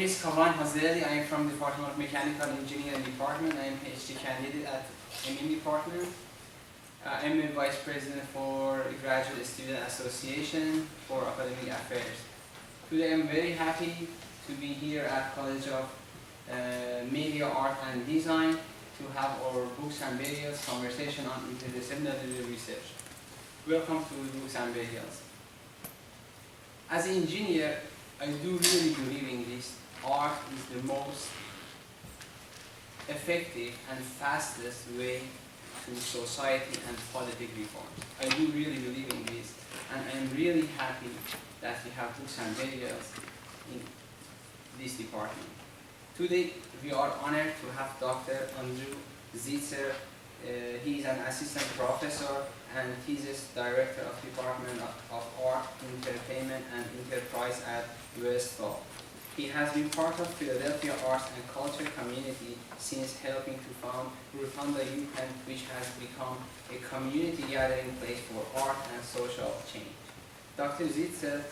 is Kavan Hazeli. I am from the Department of Mechanical Engineering Department. I am PhD candidate at MM Department. I am a Vice President for Graduate Student Association for Academic Affairs. Today I am very happy to be here at College of Media, Art and Design to have our Books and Bagels conversation on interdisciplinary research. Welcome to Books and Bagels. As an engineer, I do really believe in this. Art is the most effective and fastest way to society and politic reforms. I do really believe in this, and I'm really happy that we have Books and Bagels in this department. Today, we are honored to have Dr. Zitcer. He is an assistant professor and Thesis Director of Department of Art, Entertainment and Enterprise at Westphal. He has been part of Philadelphia arts and culture community since helping to found Rotunda UPenn, which has become a community gathering place for art and social change. Dr. Zitcer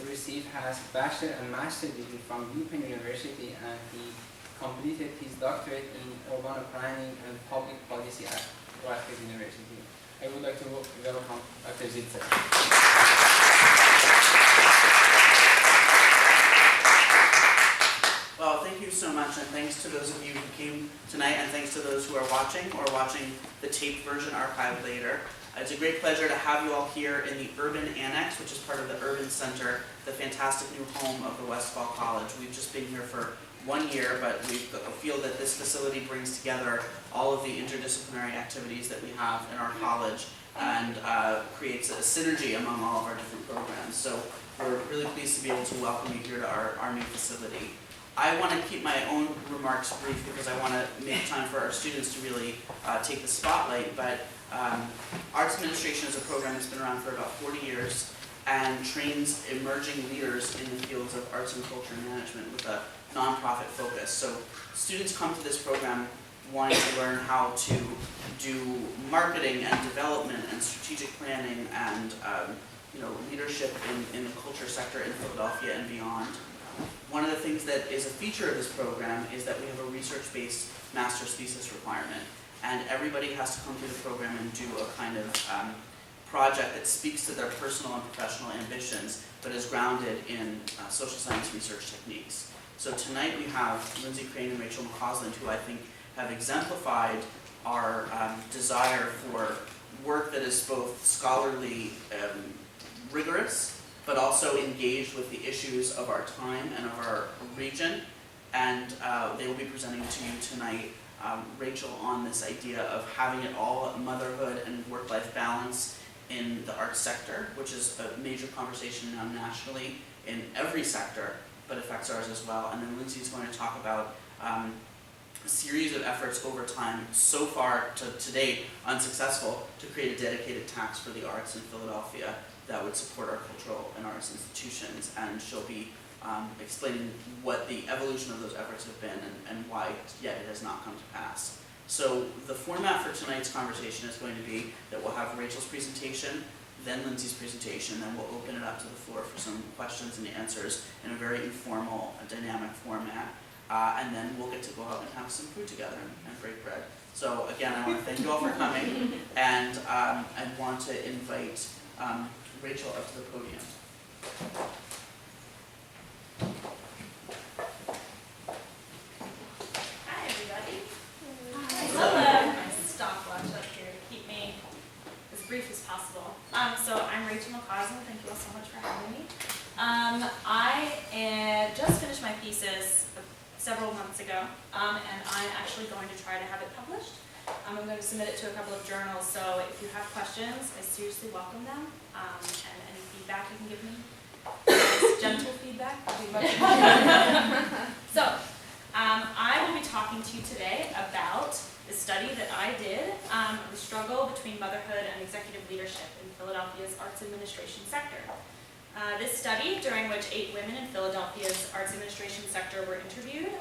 received his bachelor and master degree from UPenn University, and he completed his doctorate in urban planning and public policy at Westphal University. I would like to welcome Dr. Zitcer. Well, thank you so much, and thanks to those of you who came tonight, and thanks to those who are watching or watching the taped version archived later. It's a great pleasure to have you all here in the URBN Annex, which is part of the URBN Center, the fantastic new home of the Westphal College. We've just been here for 1 year, but we feel that this facility brings together all of the interdisciplinary activities that we have in our college and creates a synergy among all of our different programs. So we're really pleased to be able to welcome you here to our new facility. I want to keep my own remarks brief because I want to make time for our students to really take the spotlight, but Arts Administration is a program that's been around for about 40 years and trains emerging leaders in the fields of arts and culture management with a nonprofit focus. So students come to this program wanting to learn how to do marketing and development and strategic planning and leadership in the culture sector in Philadelphia and beyond. One of the things that is a feature of this program is that we have a research-based master's thesis requirement, and everybody has to come through the program and do a kind of project that speaks to their personal and professional ambitions, but is grounded in social science research techniques. So tonight we have Lindsey Crane and McCausland, who I think have exemplified our desire for work that is both scholarly rigorous, but also engaged with the issues of our time and of our region. And they will be presenting to you tonight, Rachel, on this idea of having it all, motherhood and work-life balance in the arts sector, which is a major conversation now nationally in every sector, but affects ours as well. And then Lindsey's going to talk about a series of efforts over time, so far to date unsuccessful, to create a dedicated tax for the arts in Philadelphia that would support our cultural and arts institutions. And she'll be explaining what the evolution of those efforts have been and why yet it has not come to pass. So the format for tonight's conversation is going to be that we'll have Rachel's presentation, then Lindsey's presentation, then we'll open it up to the floor for some questions and answers in a very informal, dynamic format. And then we'll get to go out and have some food together and break bread. So again, I want to thank you all for coming, and I want to invite Rachel up to the podium. Hi, everybody. Hello. Stopwatch up here to keep me as brief as possible. So I'm Rachel McCausland. Thank you all so much for having me. I just finished my thesis several months ago, and I'm actually going to try to have it published. I'm going to submit it to a couple of journals, so if you have questions, I seriously welcome them, and any feedback you can give me. Gentle feedback. So, I will be talking to you today about the study that I did, the struggle between motherhood and executive leadership in Philadelphia's arts administration sector. This study, during which 8 women in Philadelphia's arts administration sector were interviewed,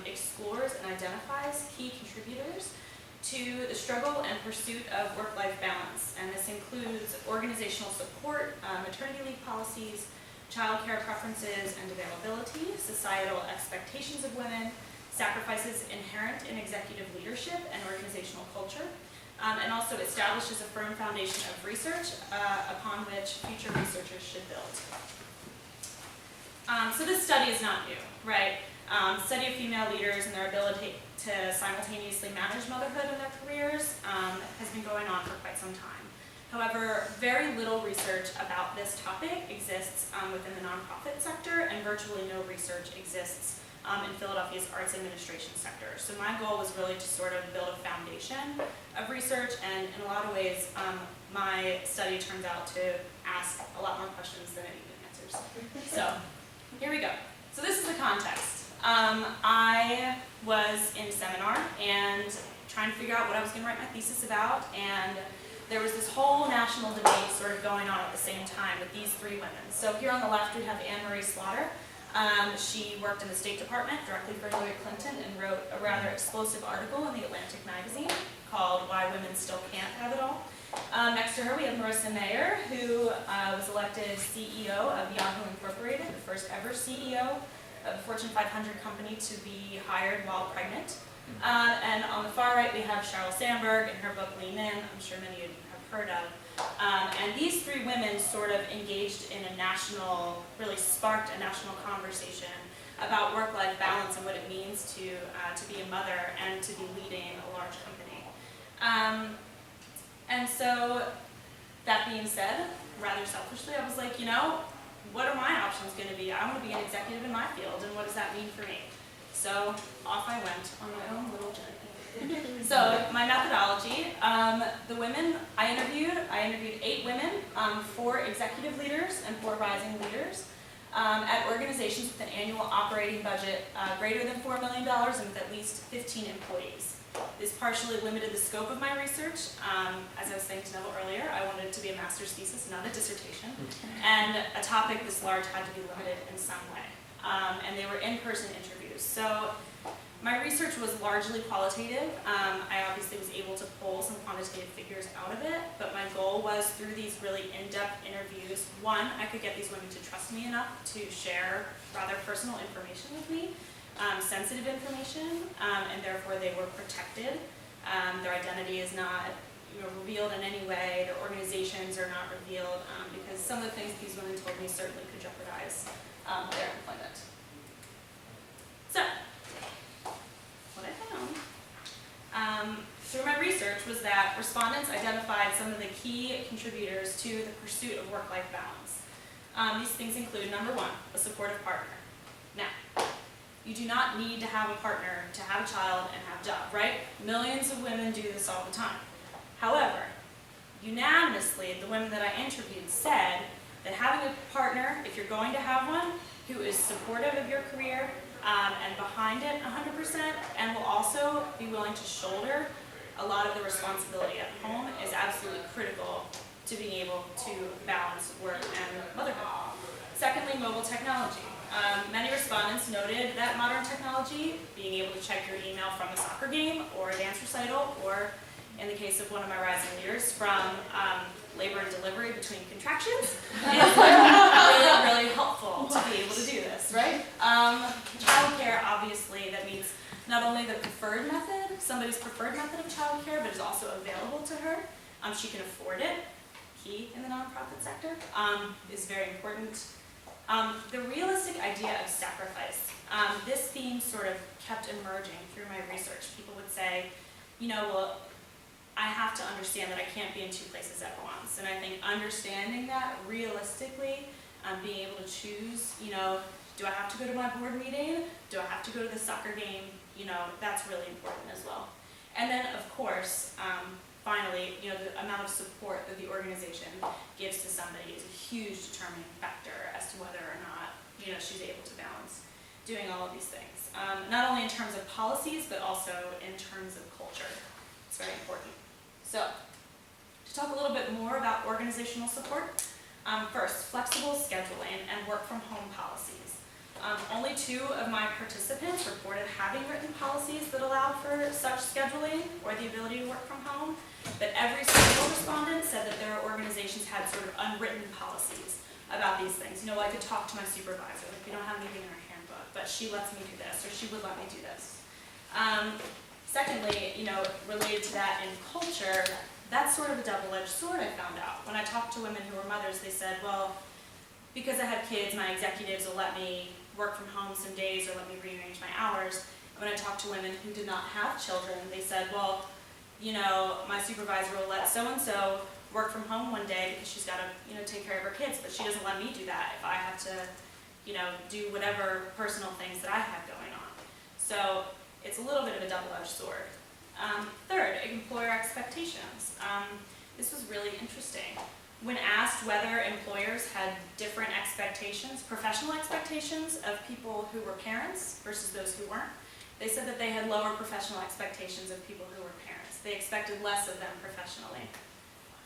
explores and identifies key contributors to the struggle and pursuit of work-life balance. And this includes organizational support, maternity leave policies, childcare preferences and availability, societal expectations of women, sacrifices inherent in executive leadership and organizational culture, and also establishes a firm foundation of research upon which future researchers should build. So this study is not new, right? Study of female leaders and their ability to simultaneously manage motherhood in their careers has been going on for quite some time. However, very little research about this topic exists within the nonprofit sector, and virtually no research exists in Philadelphia's arts administration sector. So my goal was really to sort of build a foundation of research, and in a lot of ways, my study turns out to ask a lot more questions than it even answers. So here we go. So this is the context. I was in seminar and trying to figure out what I was going to write my thesis about, and there was this whole national debate sort of going on at the same time with these three women. So here on the left we have Anne-Marie Slaughter. She worked in the State Department directly for Hillary Clinton and wrote a rather explosive article in the Atlantic magazine called Why Women Still Can't Have It All. Next to her we have Marissa Mayer, who was elected CEO of Yahoo Incorporated, the first ever CEO of a Fortune 500 company to be hired while pregnant. And on the far right we have Sheryl Sandberg in her book Lean In, I'm sure many of you have heard of. And these three women sort of engaged in a national, really sparked a national conversation about work-life balance and what it means to be a mother and to be leading a large company. And so, that being said, rather selfishly, I was like, you know, what are my options going to be? I want to be an executive in my field, and what does that mean for me? So off I went on my own little journey. So my methodology, the women I interviewed 8 women, 4 executive leaders and 4 rising leaders at organizations with an annual operating budget greater than $4 million and with at least 15 employees. This partially limited the scope of my research. As I was saying to Neville earlier, I wanted it to be a master's thesis, not a dissertation. And a topic this large had to be limited in some way. And they were in-person interviews. So my research was largely qualitative. I obviously was able to pull some quantitative figures out of it, but my goal was through these really in-depth interviews, one, I could get these women to trust me enough to share rather personal information with me, sensitive information, and therefore they were protected. Their identity is not revealed in any way, their organizations are not revealed, because some of the things these women told me certainly could jeopardize their employment. So, what I found through my research was that respondents identified some of the key contributors to the pursuit of work-life balance. These things include, number 1, a supportive partner. Now, you do not need to have a partner to have a child and have a job, right? Millions of women do this all the time. However, unanimously, the women that I interviewed said that having a partner, if you're going to have one, who is supportive of your career and behind it 100%, and will also be willing to shoulder a lot of the responsibility at home, is absolutely critical to being able to balance work and motherhood. Secondly, mobile technology. Many respondents noted that modern technology, being able to check your email from a soccer game or a dance recital, or in the case of one of my rising leaders, from labor and delivery between contractions, is really, really helpful to be able to do this, right? Childcare, obviously, that means not only the preferred method, somebody's preferred method of childcare, but is also available to her. She can afford it. Key in the nonprofit sector is very important. The realistic idea of sacrifice. This theme sort of kept emerging through my research. People would say, well, I have to understand that I can't be in 2 places at once. And I think understanding that realistically, being able to choose, do I have to go to my board meeting? Do I have to go to the soccer game? That's really important as well. And then, of course, finally, the amount of support that the organization gives to somebody is a huge determining factor as to whether or not, she's able to balance doing all of these things. Not only in terms of policies, but also in terms of culture. It's very important. So, to talk a little bit more about organizational support, first, flexible scheduling and work from home policies. Only 2 of my participants reported having written policies that allow for such scheduling or the ability to work from home, but every single respondent said that their organizations had sort of unwritten policies about these things. You know, I could talk to my supervisor, like we don't have anything in our handbook, but she lets me do this, or she would let me do this. Secondly, you know, related to that in culture, that's sort of a double-edged sword I found out. When I talked to women who were mothers, they said, well, because I have kids, my executives will let me work from home some days or let me rearrange my hours. And when I talked to women who did not have children, they said, well, you know, my supervisor will let so-and-so work from home one day because she's got to, you know, take care of her kids, but she doesn't let me do that if I have to, you know, do whatever personal things that I have going on. So it's a little bit of a double-edged sword. Third, employer expectations. This was really interesting. When asked whether employers had different expectations, professional expectations of people who were parents versus those who weren't, they said that they had lower professional expectations of people who were parents. They expected less of them professionally.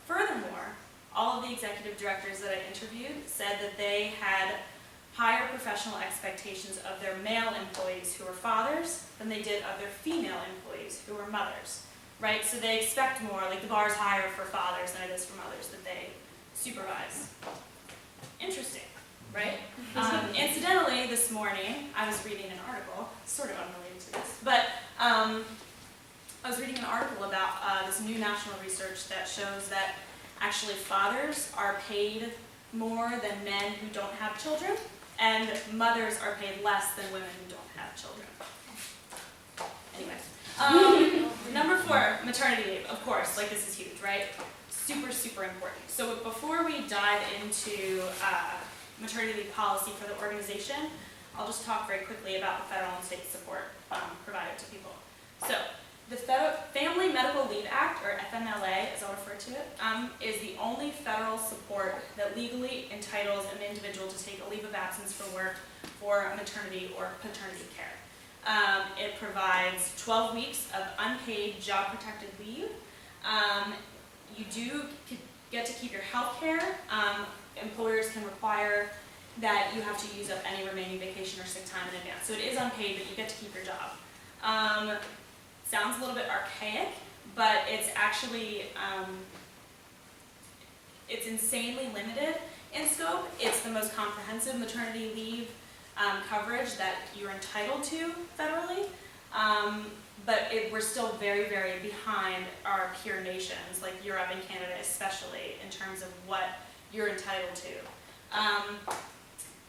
Furthermore, all of the executive directors that I interviewed said that they had higher professional expectations of their male employees who were fathers than they did of their female employees who were mothers, right? So they expect more, like the bar is higher for fathers than it is for mothers that they supervise. Interesting, right? Incidentally, this morning, I was reading an article, sort of unrelated to this, but I was reading an article about this new national research that shows that actually fathers are paid more than men who don't have children, and mothers are paid less than women who don't have children. Anyway, number 4, maternity leave. Of course, like this is huge, right? Super, super important. So before we dive into maternity leave policy for the organization, I'll just talk very quickly about the federal and state support provided to people. So the Family Medical Leave Act, or FMLA as I'll refer to it, is the only federal support that legally entitles an individual to take a leave of absence from work for maternity or paternity care. It provides 12 weeks of unpaid job-protected leave. You do get to keep your health care. Employers can require that you have to use up any remaining vacation or sick time in advance. So it is unpaid, but you get to keep your job. Sounds a little bit archaic, but it's actually, it's insanely limited in scope. It's the most comprehensive maternity leave coverage that you're entitled to federally. But we're still very, very behind our peer nations, like Europe and Canada especially, in terms of what you're entitled to.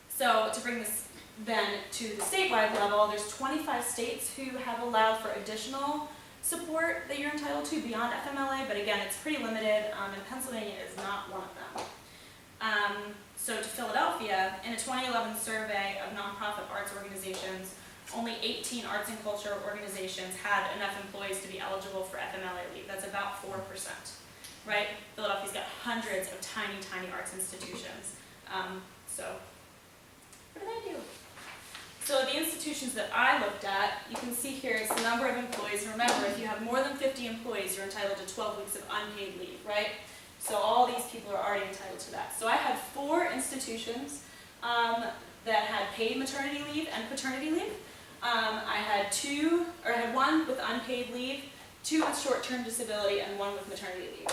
So to bring this then to the statewide level, there's 25 states who have allowed for additional support that you're entitled to beyond FMLA, but again, it's pretty limited, and Pennsylvania is not one of them. So to Philadelphia, in a 2011 survey of nonprofit arts organizations, only 18 arts and culture organizations had enough employees to be eligible for FMLA leave. That's about 4%, right? Philadelphia's got hundreds of tiny, tiny arts institutions. So what did I do? So the institutions that I looked at, you can see here it's the number of employees. Remember, if you have more than 50 employees, you're entitled to 12 weeks of unpaid leave, right? So all these people are already entitled to that. So I had 4 institutions that had paid maternity leave and paternity leave. I had 1 with unpaid leave, 2 with short-term disability, and 1 with maternity leave.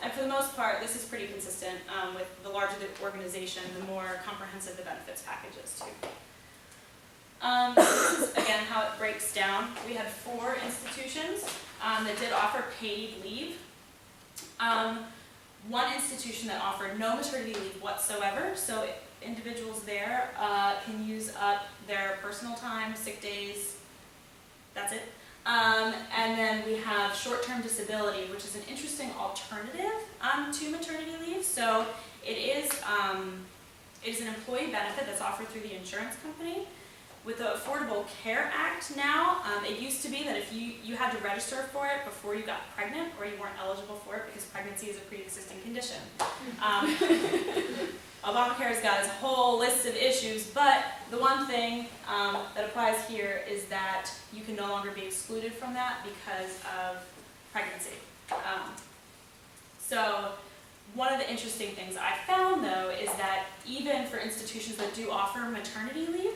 And for the most part, this is pretty consistent. With the larger the organization, the more comprehensive the benefits package is too. This is, again, how it breaks down. We had 4 institutions that did offer paid leave. 1 institution that offered no maternity leave whatsoever, so individuals there can use up their personal time, sick days, that's it. And then we have short-term disability, which is an interesting alternative to maternity leave. So it is an employee benefit that's offered through the insurance company. With the Affordable Care Act now, it used to be that if you had to register for it before you got pregnant, or you weren't eligible for it because pregnancy is a pre-existing condition. Obamacare has got its whole list of issues, but the one thing that applies here is that you can no longer be excluded from that because of pregnancy. So one of the interesting things I found, though, is that even for institutions that do offer maternity leave,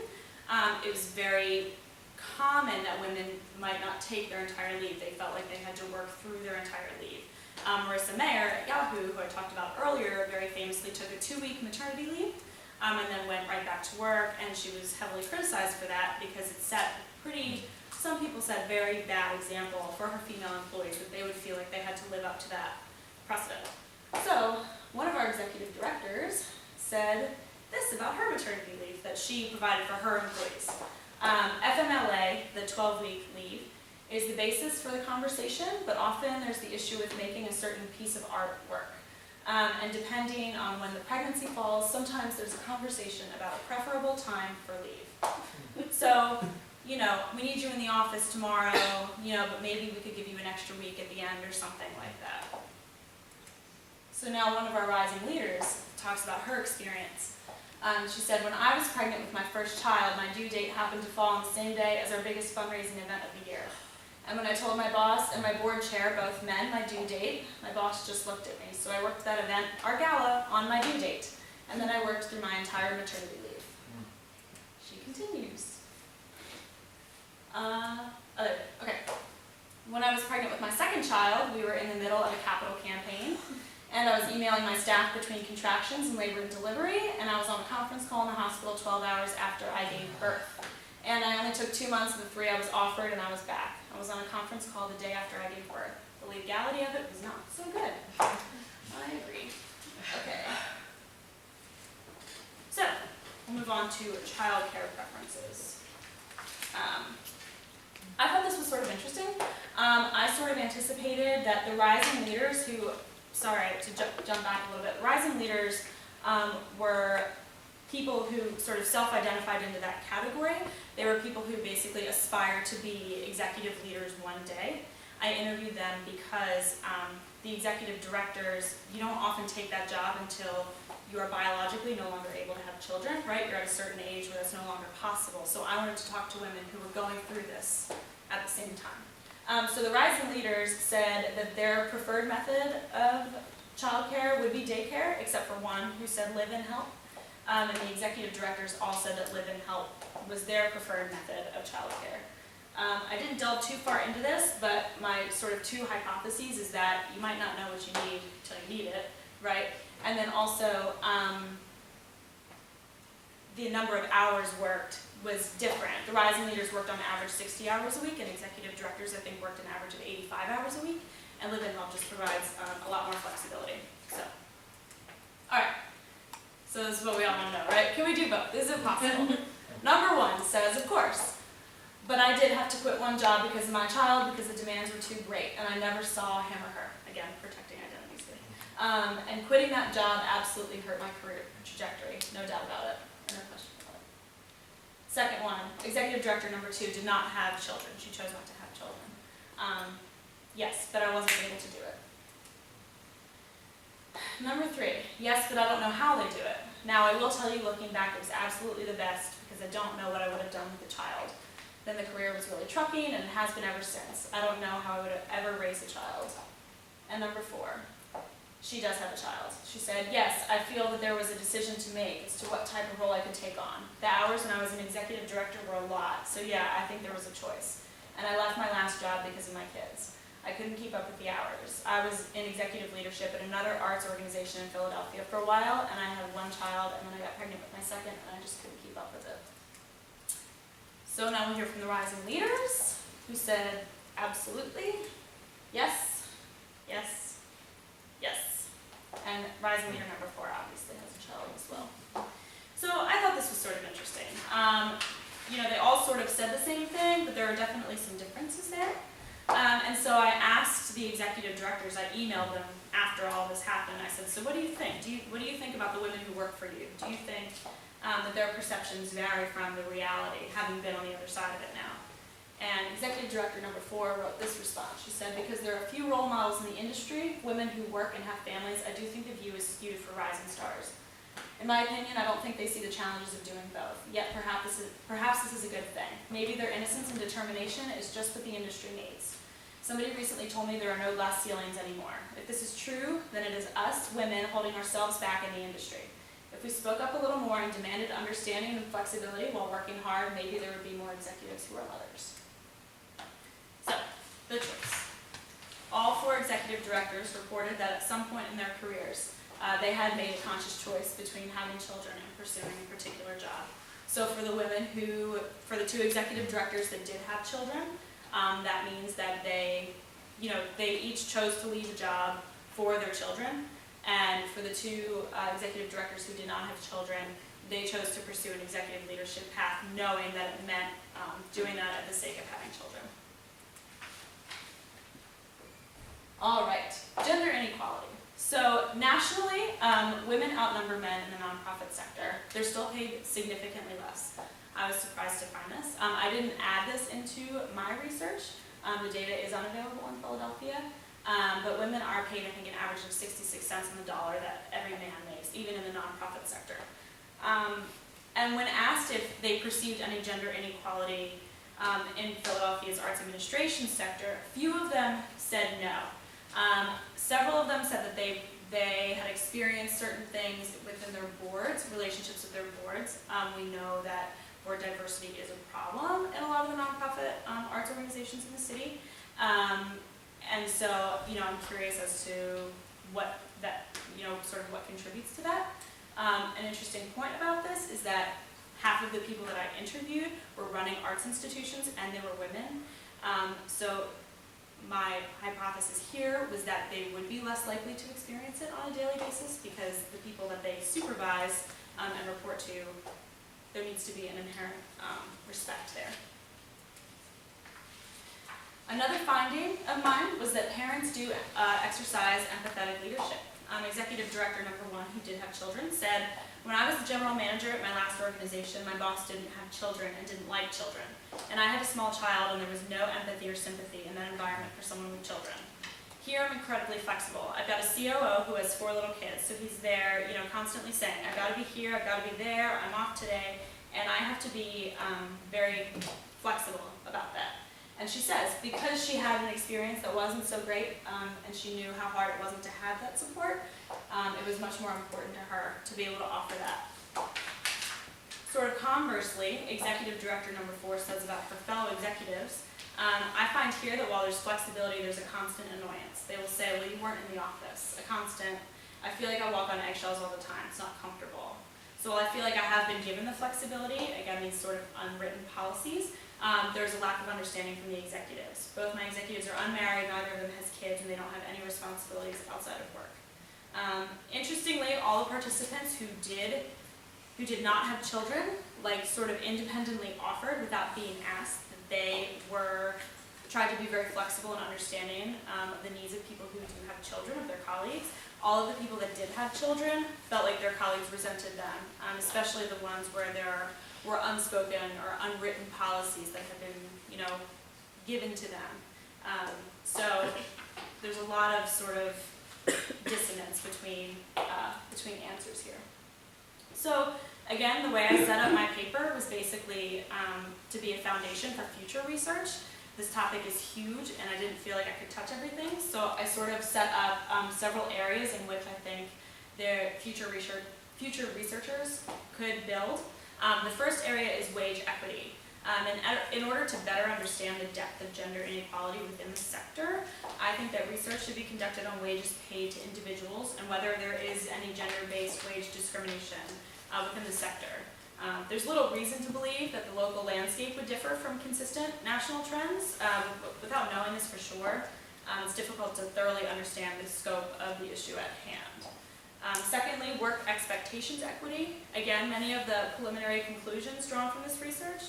it was very common that women might not take their entire leave. They felt like they had to work through their entire leave. Marissa Mayer at Yahoo, who I talked about earlier, very famously took a 2-week maternity leave. and then went right back to work, and she was heavily criticized for that because it set some people said very bad example for her female employees, that they would feel like they had to live up to that precedent. So one of our executive directors said this about her maternity leave that she provided for her employees. FMLA, the 12-week leave, is the basis for the conversation, but often there's the issue with making a certain piece of artwork. And depending on when the pregnancy falls, sometimes there's a conversation about a preferable time for leave. So, you know, we need you in the office tomorrow, you know, but maybe we could give you an extra week at the end or something like that. So now one of our rising leaders talks about her experience. She said, when I was pregnant with my first child, my due date happened to fall on the same day as our biggest fundraising event of the year. And when I told my boss and my board chair, both men, my due date, my boss just looked at me. So I worked that event, our gala, on my due date. And then I worked through my entire maternity leave. She continues. Okay. When I was pregnant with my second child, we were in the middle of a capital campaign. And I was emailing my staff between contractions and labor and delivery. And I was on a conference call in the hospital 12 hours after I gave birth. And I only took 2 months of the 3 I was offered, and I was back. I was on a conference call the day after I gave birth. The legality of it was not so good. I agree. Okay. So, we'll move on to childcare preferences. I thought this was sort of interesting. I sort of anticipated that the rising leaders who, sorry to jump back a little bit, rising leaders were people who sort of self-identified into that category. They were people who basically aspired to be executive leaders one day. I interviewed them because the executive directors, you don't often take that job until you are biologically no longer able to have children, right? You're at a certain age where that's no longer possible. So I wanted to talk to women who were going through this at the same time. So the rising leaders said that their preferred method of childcare would be daycare, except for one who said live-in help. And the executive directors all said that live-in help was their preferred method of childcare. I didn't delve too far into this, but my sort of 2 hypotheses is that you might not know what you need until you need it, right? And then also, the number of hours worked was different. The rising leaders worked on average 60 hours a week, and executive directors, I think, worked an average of 85 hours a week, and live-in help just provides a lot more flexibility. So, all right. So this is what we all want to know, right? Can we do both? Is it possible? Number 1 says, of course. But I did have to quit one job because of my child, because the demands were too great, and I never saw him or her. Again, protecting identities. And quitting that job absolutely hurt my career trajectory, no doubt about it, no question about it. Second one, executive director number 2 did not have children. She chose not to have children. Yes, but I wasn't able to do it. Number 3, yes, but I don't know how they do it. Now, I will tell you, looking back, it was absolutely the best because I don't know what I would have done with a child. Then the career was really trucking, and it has been ever since. I don't know how I would have ever raised a child. And number 4, she does have a child. She said, yes, I feel that there was a decision to make as to what type of role I could take on. The hours when I was an executive director were a lot, so yeah, I think there was a choice. And I left my last job because of my kids. I couldn't keep up with the hours. I was in executive leadership at another arts organization in Philadelphia for a while, and I had 1 child, and then I got pregnant with my second, and I just couldn't keep up with it. So now we'll hear from the rising leaders, who said, absolutely, yes, yes, yes. And rising leader number 4 obviously has a child as well. So I thought this was sort of interesting. You know, they all sort of said the same thing, but there are definitely some differences there. And so I asked the executive directors, I emailed them after all this happened. I said, so what do you think? What do you think about the women who work for you? Do you think that their perceptions vary from the reality, having been on the other side of it now? And executive director number 4 wrote this response. She said, because there are a few role models in the industry, women who work and have families, I do think the view is skewed for rising stars. In my opinion, I don't think they see the challenges of doing both. Yet perhaps this is a good thing. Maybe their innocence and determination is just what the industry needs. Somebody recently told me there are no glass ceilings anymore. If this is true, then it is us, women, holding ourselves back in the industry. If we spoke up a little more and demanded understanding and flexibility while working hard, maybe there would be more executives who are mothers. So, the choice. All 4 executive directors reported that at some point in their careers, they had made a conscious choice between having children and pursuing a particular job. So for the women for the 2 executive directors that did have children, that means that they each chose to leave a job for their children. And for the 2 executive directors who did not have children, they chose to pursue an executive leadership path, knowing that it meant doing that at the sake of having children. All right, gender inequality. So nationally, women outnumber men in the nonprofit sector. They're still paid significantly less. I was surprised to find this. I didn't add this into my research. The data is unavailable in Philadelphia. But women are paid, I think, an average of 66 cents on the dollar that every man makes, even in the nonprofit sector. And when asked if they perceived any gender inequality in Philadelphia's arts administration sector, few of them said no. Several of them said that they had experienced certain things within their boards, relationships with their boards. We know that board diversity is a problem in a lot of the nonprofit arts organizations in the city. And so, I'm curious as to what that, sort of what contributes to that. An interesting point about this is that half of the people that I interviewed were running arts institutions and they were women. So my hypothesis here was that they would be less likely to experience it on a daily basis because the people that they supervise and report to, there needs to be an inherent respect there. Another finding of mine was that parents do exercise empathetic leadership. Executive Director number 1, who did have children, said, "When I was the general manager at my last organization, my boss didn't have children and didn't like children. And I had a small child and there was no empathy or sympathy in that environment for someone with children. Here I'm incredibly flexible. I've got a COO who has 4 little kids, so he's there, constantly saying, I've got to be here, I've got to be there, I'm off today, and I have to be very flexible about that." And she says, because she had an experience that wasn't so great, and she knew how hard it wasn't to have that support, it was much more important to her to be able to offer that. Sort of conversely, Executive Director number 4 says about her fellow executives, I find here that while there's flexibility, there's a constant annoyance. They will say, well, you weren't in the office. A constant, I feel like I walk on eggshells all the time. It's not comfortable. So while I feel like I have been given the flexibility, again, these sort of unwritten policies, there's a lack of understanding from the executives. Both my executives are unmarried, neither of them has kids, and they don't have any responsibilities outside of work. Interestingly, all the participants who did not have children, sort of independently offered without being asked, that they tried to be very flexible and understanding of the needs of people who do have children, of their colleagues. All of the people that did have children felt like their colleagues resented them, especially the ones where there were unspoken or unwritten policies that have been, given to them. So there's a lot of sort of dissonance between answers here. So again, the way I set up my paper was basically to be a foundation for future research. This topic is huge, and I didn't feel like I could touch everything, so I sort of set up several areas in which I think the future researchers could build. The first area is wage equity. And in order to better understand the depth of gender inequality within the sector, I think that research should be conducted on wages paid to individuals and whether there is any gender-based wage discrimination within the sector. There's little reason to believe that the local landscape would differ from consistent national trends. Without knowing this for sure, it's difficult to thoroughly understand the scope of the issue at hand. Secondly, work expectations equity. Again, many of the preliminary conclusions drawn from this research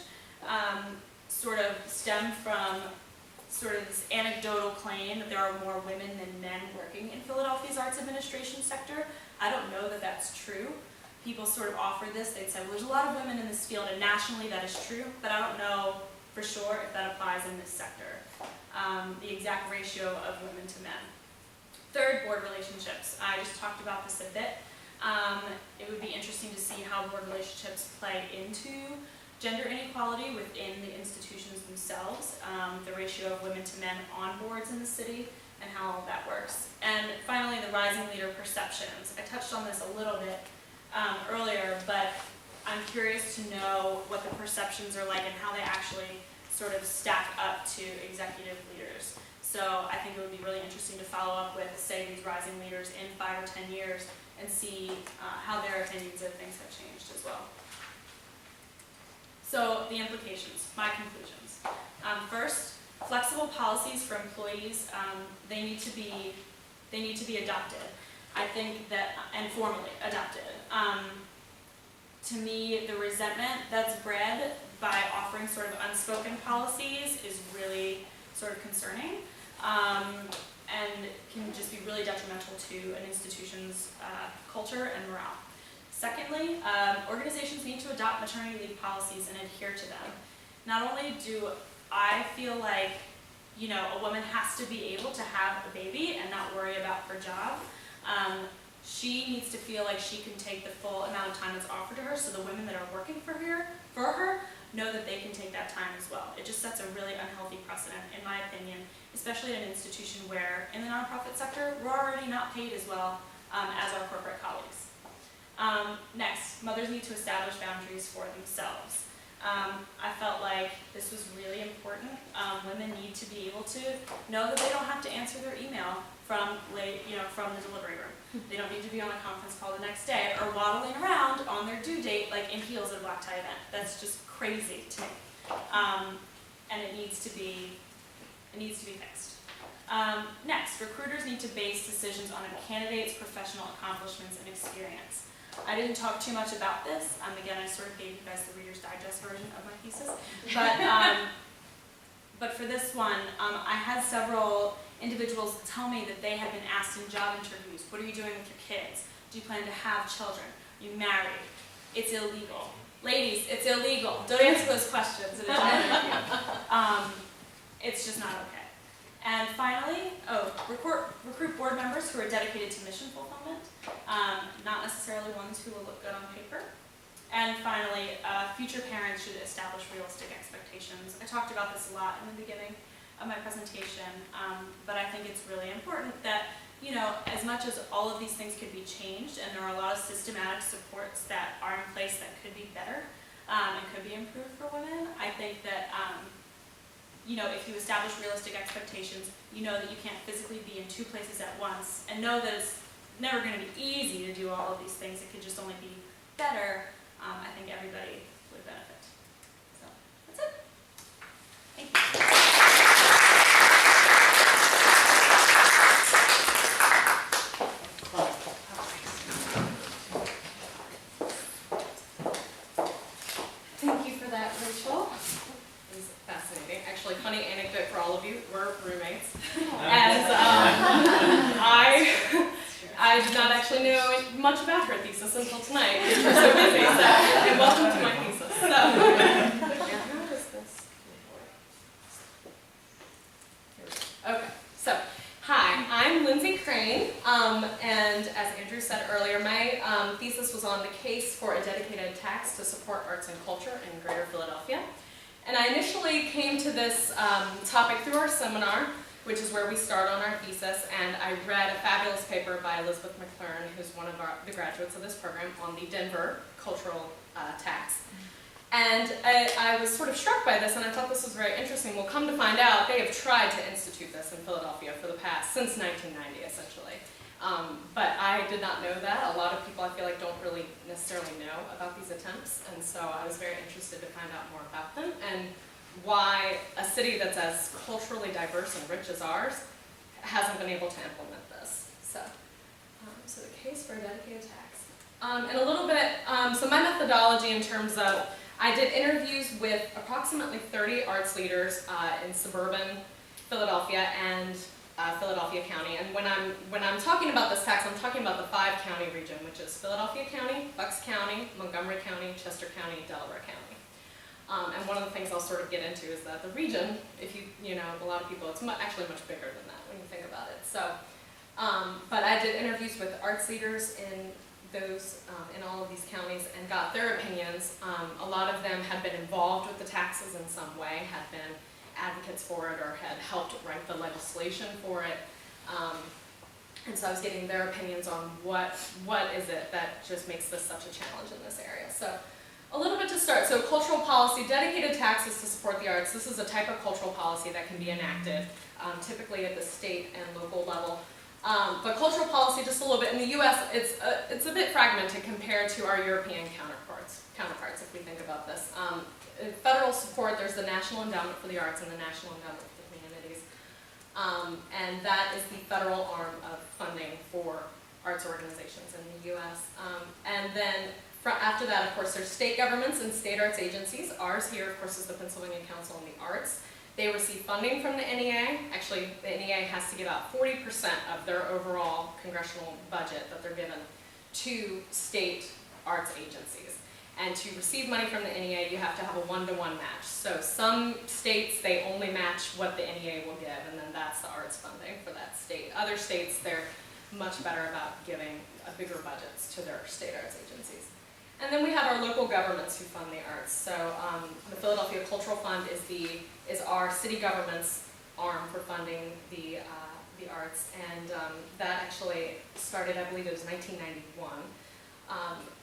sort of stem from sort of this anecdotal claim that there are more women than men working in Philadelphia's arts administration sector. I don't know that that's true. People sort of offer this, they'd say, well, there's a lot of women in this field, and nationally that is true, but I don't know for sure if that applies in this sector, the exact ratio of women to men. Third, board relationships. I just talked about this a bit. It would be interesting to see how board relationships play into gender inequality within the institutions themselves, the ratio of women to men on boards in the city, and how all that works. And finally, the rising leader perceptions. I touched on this a little bit earlier, but I'm curious to know what the perceptions are like and how they actually sort of stack up to executive leaders. So I think it would be really interesting to follow up with, say, these rising leaders in 5 or 10 years and see how their opinions of things have changed as well. So the implications, my conclusions. First, flexible policies for employees, they need to be adopted. I think that, and formally adopted. To me, the resentment that's bred by offering sort of unspoken policies is really sort of concerning, and can just be really detrimental to an institution's culture and morale. Secondly, organizations need to adopt maternity leave policies and adhere to them. Not only do I feel like, you know, a woman has to be able to have a baby and not worry about her job, she needs to feel like she can take the full amount of time that's offered to her, so the women that are working for her know that they can take that time as well. It just sets a really unhealthy precedent, in my opinion, especially in an institution where, in the nonprofit sector, we're already not paid as well as our corporate colleagues. Next, mothers need to establish boundaries for themselves. I felt like this was really important. Women need to be able to know that they don't have to answer their email from the delivery room. They don't need to be on a conference call the next day or waddling around on their due date like in heels at a black tie event. That's just crazy to me. And it needs to be fixed. Next, recruiters need to base decisions on a candidate's professional accomplishments and experience. I didn't talk too much about this. Again, I sort of gave you guys the Reader's Digest version of my thesis. But for this one, I had several individuals tell me that they had been asked in job interviews, what are you doing with your kids? Do you plan to have children? Are you married? It's illegal. Ladies, it's illegal. Don't answer those questions in a job interview. It's just not okay. And finally, recruit board members who are dedicated to mission fulfillment, not necessarily ones who will look good on paper. And finally, future parents should establish realistic expectations. I talked about this a lot in the beginning of my presentation, but I think it's really important that, you know, as much as all of these things could be changed, and there are a lot of systematic supports that are in place that could be better and could be improved for women, I think that you know, if you establish realistic expectations, you know that you can't physically be in two places at once, and know that it's never going to be easy to do all of these things. It could just only be better. I think everybody would benefit. So that's it. Thank you. Thank you for that, Rachel. It was fascinating. Actually, funny anecdote for all of you, we're roommates. As I did not actually know much about her thesis until tonight, because we're so busy, and welcome to my thesis. So, how does this work? Okay, so, hi, I'm Lindsey Crane, and as Andrew said earlier, my thesis was on the case for a dedicated tax to support arts and culture in Greater Philadelphia. And I initially came to this topic through our seminar, which is where we start on our thesis, and I read a fabulous paper by Elizabeth McClaren, who's one of the graduates of this program, on the Denver cultural tax. And I was sort of struck by this, and I thought this was very interesting. Well, come to find out, they have tried to institute this in Philadelphia for the past, since 1990, essentially. But I did not know that. A lot of people, I feel like, don't really necessarily know about these attempts, and so I was very interested to find out more about them, and why a city that's as culturally diverse and rich as ours hasn't been able to implement this. So, so the case for a dedicated tax. And a little bit, so my methodology in terms of, I did interviews with approximately 30 arts leaders in suburban Philadelphia and Philadelphia County. And when I'm talking about this tax, I'm talking about the 5-county region, which is Philadelphia County, Bucks County, Montgomery County, Chester County, Delaware County. And one of the things I'll sort of get into is that the region, if you know, a lot of people, it's actually much bigger than that when you think about it. So, but I did interviews with arts leaders in all of these counties and got their opinions. A lot of them had been involved with the taxes in some way, had been advocates for it, or had helped write the legislation for it. And so I was getting their opinions on what is it that just makes this such a challenge in this area. So a little bit to start. So cultural policy, dedicated taxes to support the arts. This is a type of cultural policy that can be enacted typically at the state and local level But cultural policy, just a little bit, in the US, it's a bit fragmented compared to our European counterparts, if we think about this. In federal support, there's the National Endowment for the Arts and the National Endowment for the Humanities. And that is the federal arm of funding for arts organizations in the US. And then after that, of course, there's state governments and state arts agencies. Ours here, of course, is the Pennsylvania Council on the Arts. They receive funding from the NEA. Actually, the NEA has to give out 40% of their overall congressional budget that they're given to state arts agencies. And to receive money from the NEA, you have to have a one-to-one match. So some states, they only match what the NEA will give, and then that's the arts funding for that state. Other states, they're much better about giving bigger budgets to their state arts agencies. And then we have our local governments who fund the arts. So the Philadelphia Cultural Fund is our city government's arm for funding the arts, and that actually started, I believe it was 1991.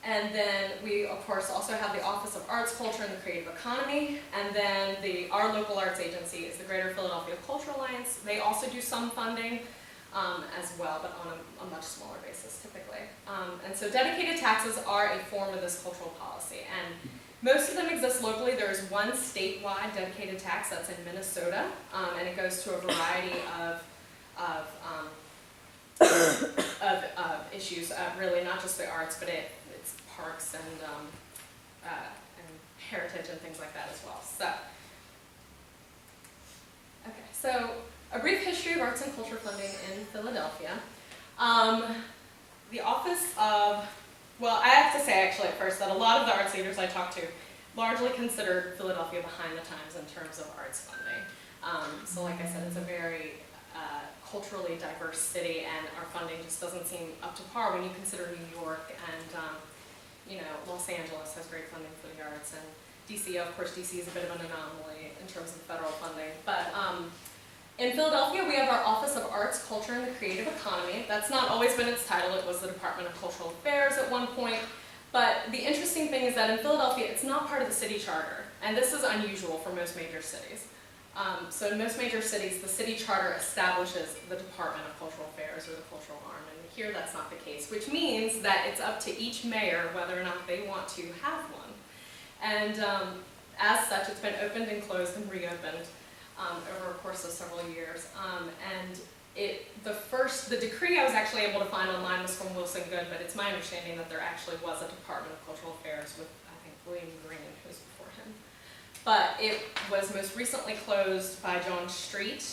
And then we, of course, also have the Office of Arts, Culture, and the Creative Economy, and then our local arts agency is the Greater Philadelphia Cultural Alliance. They also do some funding as well, but on a much smaller basis typically. And so dedicated taxes are a form of this cultural policy, and most of them exist locally. There is one statewide dedicated tax that's in Minnesota, and it goes to a variety of issues, really not just the arts, but it's parks and heritage and things like that as well. So a brief history of arts and culture funding in Philadelphia. The Office of, well, I have to say actually at first that a lot of the arts leaders I talked to largely considered Philadelphia behind the times in terms of arts funding. So like I said, it's a very culturally diverse city, and our funding just doesn't seem up to par when you consider New York and Los Angeles has great funding for the arts, and DC, of course, DC is a bit of an anomaly in terms of federal funding. But in Philadelphia, we have our Office of Arts, Culture, and the Creative Economy. That's not always been its title. It was the Department of Cultural Affairs at one point. But the interesting thing is that in Philadelphia, it's not part of the city charter, and this is unusual for most major cities. So in most major cities, the city charter establishes the Department of Cultural Affairs or the cultural arm, and here that's not the case, which means that it's up to each mayor whether or not they want to have one. And as such, it's been opened and closed and reopened over a course of several years. And the decree I was actually able to find online was from Wilson Good, but it's my understanding that there actually was a Department of Cultural Affairs with, I think, William Green, who's before him. But it was most recently closed by John Street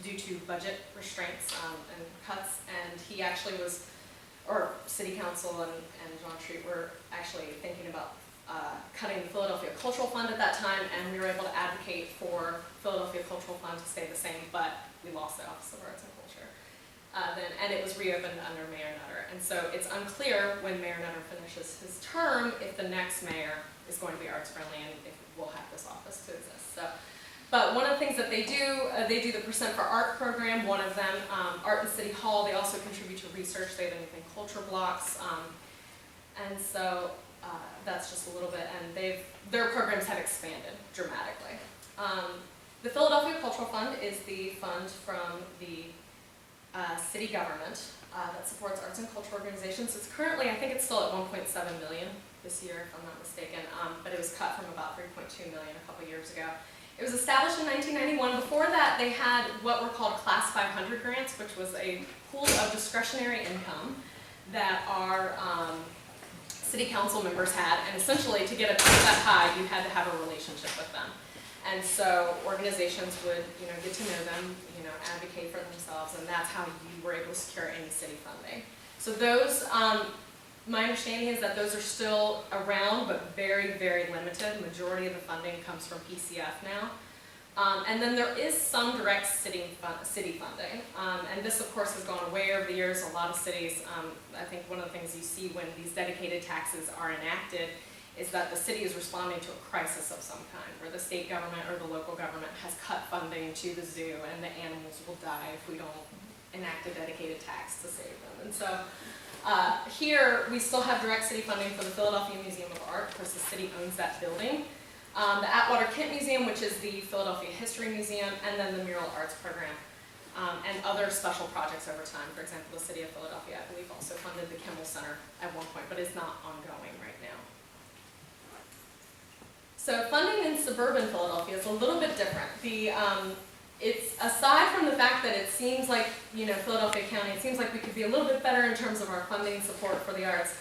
due to budget restraints and cuts, and he actually was, or City Council and John Street were actually thinking about cutting the Philadelphia Cultural Fund at that time, and we were able to advocate for Philadelphia Cultural Fund to stay the same, but we lost the Office of Arts and Culture. And it was reopened under Mayor Nutter. And so it's unclear when Mayor Nutter finishes his term if the next mayor is going to be arts friendly and if we'll have this office to exist. But one of the things that they do the Percent for Art program, one of them, Art in City Hall. They also contribute to research. They have anything culture blocks. And so that's just a little bit, and their programs have expanded dramatically. The Philadelphia Cultural Fund is the fund from the city government that supports arts and cultural organizations. It's currently, I think it's still at 1.7 million this year, if I'm not mistaken, but it was cut from about 3.2 million a couple years ago. It was established in 1991. Before that, they had what were called Class 500 grants, which was a pool of discretionary income that our city council members had, and essentially to get it that high, you had to have a relationship with them. And so organizations would, get to know them, advocate for themselves, and that's how you were able to secure any city funding. So those, my understanding is that those are still around, but very, very limited. The majority of the funding comes from PCF now. And then there is some direct city funding. And this, of course, has gone away over the years. A lot of cities, I think one of the things you see when these dedicated taxes are enacted is that the city is responding to a crisis of some kind, where the state government or the local government has cut funding to the zoo and the animals will die if we don't enact a dedicated tax to save them. And so here we still have direct city funding for the Philadelphia Museum of Art, because the city owns that building. The Atwater Kent Museum, which is the Philadelphia History Museum, and then the Mural Arts Program. and other special projects over time. For example, the City of Philadelphia, I believe, also funded the Kimmel Center at one point, but is not ongoing right now. So funding in suburban Philadelphia is a little bit different. It's aside from the fact that it seems like, Philadelphia County, it seems like we could be a little bit better in terms of our funding support for the arts.